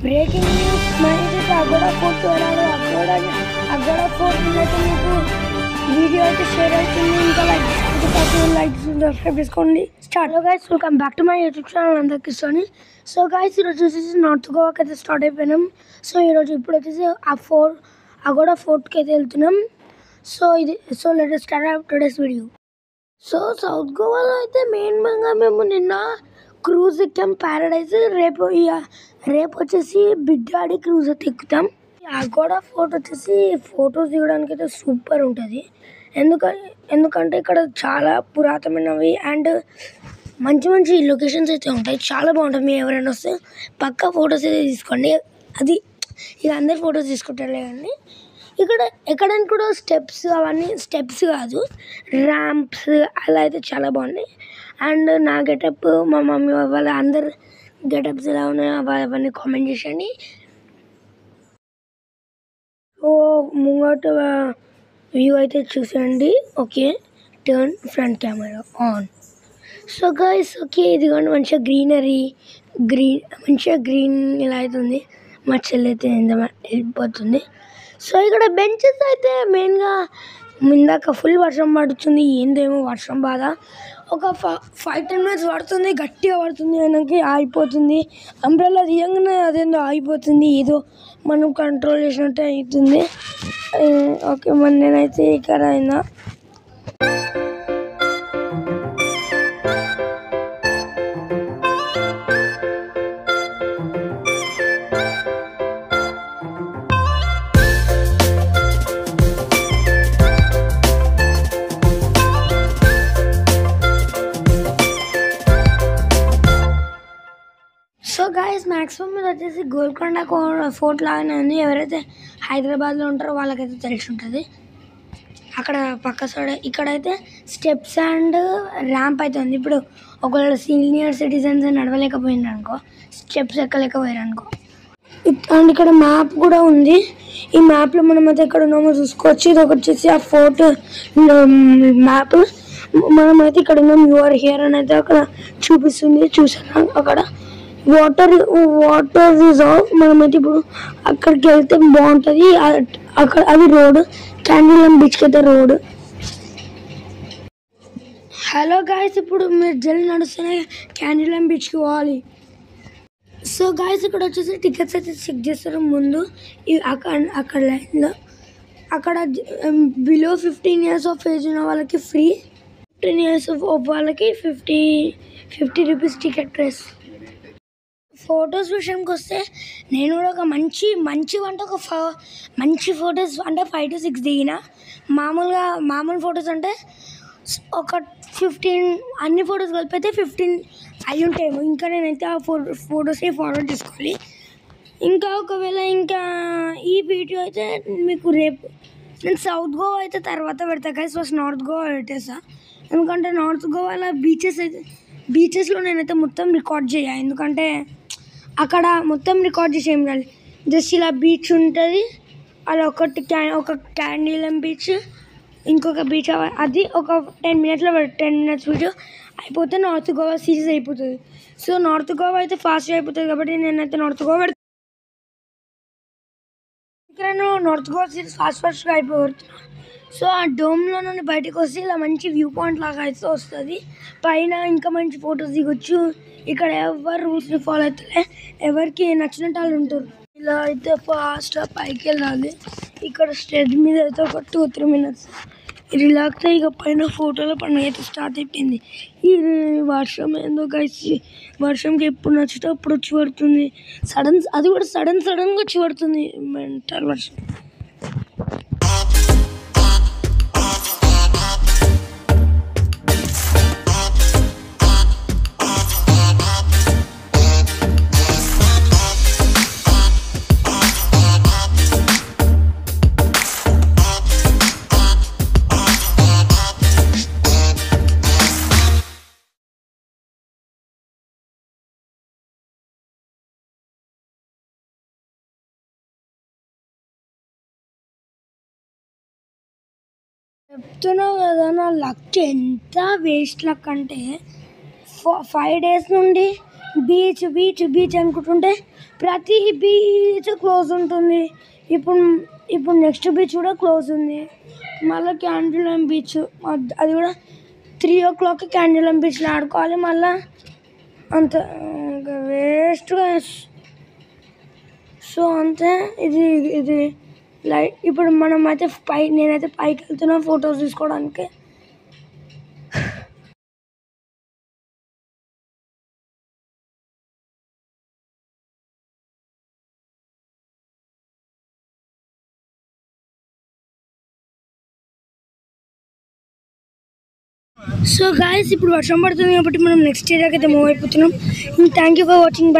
Breaking news mind Aguada fort వెళ్ళాలి. Aguada fort అయితే మీకు వీడియో అయితే షేర్ అవుతుంది. ఇంకా లైక్స్ సబ్స్క్రైబ్ చేసుకోండి. Start guys, welcome back to my YouTube channel అందరికీ సోని. సో గైస్, ఈరోజు వచ్చేసి నార్త్ గోవాకి అయితే స్టార్ట్ అయిపోయినాం. సో ఇప్పుడు వచ్చేసి అగోడా ఫోర్ట్కి అయితే వెళ్తున్నాం. So let us start out today's video. So south గోవాలో అయితే మెయిన్గా మేము నిన్న క్రూజ్ ఎక్కాం, ప్యారడైజ్. రేపు వచ్చేసి బిగ్ డాడీ క్రూజ్ అయితే ఎక్కుతాం. అగోడా ఫోర్ట్ వచ్చేసి ఫొటోస్ దిగడానికి అయితే సూపర్ ఉంటుంది. ఎందుకంటే ఇక్కడ చాలా పురాతనమైనవి అండ్ మంచి లొకేషన్స్ అయితే ఉంటాయి. చాలా బాగుంటుంది. మీరు ఎవరైనా వస్తే పక్కా ఫొటోస్ అయితే తీసుకోండి. అది ఇక అందరు ఫొటోస్ తీసుకుంటారులే. కానీ ఇక్కడ ఎక్కడానికి కూడా అవన్నీ స్టెప్స్ కాదు, ర్యాంప్స్ అలా అయితే చాలా బాగున్నాయి. అండ్ నా గెటప్, మా మమ్మీ వాళ్ళ అందరు గెటప్స్ ఎలా ఉన్నాయో అవన్నీ కామెంట్ చేయండి. సో ముంగట వ్యూ అయితే చూసేయండి. Okay, turn front camera on. So guys, okay, ఇదిగోండి మంచిగా మంచిగా గ్రీన్ ఇలా అవుతుంది. మా చెల్లి అయితే వెళ్ళిపోతుంది. సో ఇక్కడ బెంచెస్ అయితే మెయిన్గా ఇందాక ఫుల్ వర్షం పడుతుంది. ఏందేమో వర్షం బాధ. ఒక 5-10 minutes పడుతుంది, గట్టిగా పడుతుంది, ఆయనకి ఆగిపోతుంది. అంబ్రెల్లా తీయంగానే అదేందో ఆగిపోతుంది. ఏదో మనం కంట్రోల్ చేసినట్టే అవుతుంది. ఓకే, మరి నేనైతే ఇక్కడ అయినా సో గైస్, మ్యాక్సిమం మీద వచ్చేసి గోల్కొండ ఫోర్ట్ లాగానే ఉంది. ఎవరైతే హైదరాబాద్లో ఉంటారో వాళ్ళకైతే తెలిసి ఉంటుంది. అక్కడ పక్క సైడ్ ఇక్కడైతే స్టెప్స్ అండ్ ర్యాంప్ అయితే ఉంది. ఇప్పుడు ఒకవేళ సీనియర్ సిటిజన్స్ నడవలేకపోయినారు అనుకో, స్టెప్స్ ఎక్కలేకపోయారు అనుకో. అండ్ ఇక్కడ మ్యాప్ కూడా ఉంది. ఈ మ్యాప్లో మనం అయితే ఎక్కడ ఉన్నామో చూసుకోవచ్చు. ఇది ఒకటి వచ్చేసి ఆ ఫోర్ట్ మ్యాప్. మనమైతే ఇక్కడ ఉన్నాం, యూఆర్ హియర్ అని అయితే అక్కడ చూపిస్తుంది. చూసాను అక్కడ వాటర్ ఇస్ ఆఫ్. మనమైతే ఇప్పుడు అక్కడికి వెళ్తే బాగుంటుంది. అక్కడ అది రోడ్, క్యాండిల్ బీచ్కి అయితే రోడ్. హలో గాయస్, ఇప్పుడు మీరు జల్లి నడుస్తూనే క్యాండిల్ బీచ్కి పోవాలి. సో గాయస్, ఇక్కడ వచ్చేసి టికెట్స్ అయితే చెక్ చేస్తారు ముందు. అక్కడ లైన్లో అక్కడ బిలో 15 years ఆఫ్ ఏజ్ ఉన్న వాళ్ళకి ఫ్రీ, 15 years ఆఫ్ వాళ్ళకి 50 rupees టికెట్ ప్రైస్. ఫొటోస్ విషయంకి వస్తే నేను కూడా ఒక మంచి అంటే మంచి ఫొటోస్ అంటే 5 to 6 దిగిన. మామూలు ఫొటోస్ అంటే ఒక 15, అన్ని ఫొటోస్ కలిపి అయితే 15 అయి ఉంటాయేమో. ఇంకా నేనైతే ఆ ఫొటోస్ని ఫార్వర్డ్ చేసుకోవాలి. ఇంకా ఒకవేళ ఈ వీడియో అయితే మీకు రేపు నేను సౌత్ గోవా అయితే తర్వాత పెడతా గైస్. ఫస్ట్ నార్త్ గోవా పెట్టేస్తా. ఎందుకంటే నార్త్ గోవాలో బీచెస్లో నేనైతే మొత్తం రికార్డ్ చేయాలి. ఎందుకంటే అక్కడ మొత్తం రికార్డ్ చేసి ఏం కాదు, జస్ట్ ఇలా బీచ్ ఉంటుంది. అలా ఒక క్యాండిలం బీచ్, ఇంకొక బీచ్, అది ఒక 10 minutes వీడియో అయిపోతే నార్త్ గోవా సిరీస్ అయిపోతుంది. సో నార్త్ గోవా అయితే ఫాస్ట్గా అయిపోతుంది కాబట్టి నేనైతే నార్త్ గోవా పెడతాను. ఇక్కడ నేను నార్త్ గోవా సిరీస్ ఫాస్ట్గా అయిపోతున్నా. సో ఆ డోమ్లో నుండి బయటకు వస్తే ఇలా మంచి వ్యూ పాయింట్ లాగా అయితే వస్తుంది. పైన ఇంకా మంచి ఫొటోస్ దిగొచ్చు. ఇక్కడ ఎవరు రూల్స్ని ఫాలో అవుతలే, ఎవరికి నచ్చినట్టు వాళ్ళు ఉంటారు. ఇలా అయితే ఫాస్ట్గా పైకి వెళ్ళాలి. ఇక్కడ స్టేజ్ మీద అయితే ఒక 2-3 minutes రిలాక్స్ అయ్యి ఇక పైన ఫోటోల పండుగ అయితే స్టార్ట్ అయిపోయింది. ఈ వర్షం ఏందో గైస్, వర్షంకి ఎప్పుడు నచ్చితే అప్పుడు వచ్చి పడుతుంది. అది కూడా సడన్గా వచ్చి పడుతుంది. మెంటల్ వర్షం. చెప్తున్నావు కదా, నా లక్ ఎంత వేస్ట్ లక్ అంటే 5 days నుండి బీచ్ బీచ్ బీచ్ అనుకుంటుంటే ప్రతి బీచ్ క్లోజ్ ఉంటుంది. ఇప్పుడు ఇప్పుడు నెక్స్ట్ బీచ్ కూడా క్లోజ్ ఉంది. మళ్ళీ క్యాండిల్ బీచ్ అది కూడా 3 o'clock క్యాండిల్ బీచ్లో ఆడుకోవాలి. మళ్ళీ అంత వేస్ట్గా. సో అంతే. ఇది ఇది లైట్. ఇప్పుడు మనం అయితే నేనైతే పైకి వెళ్తున్నా ఫొటోస్ తీసుకోవడానికి. సో గాయస్ ఇప్పుడు వర్షం పడుతుంది కాబట్టి మనం నెక్స్ట్ ఏరియాకి అయితే మూవ్ అయిపోతున్నాం. Thank you for watching.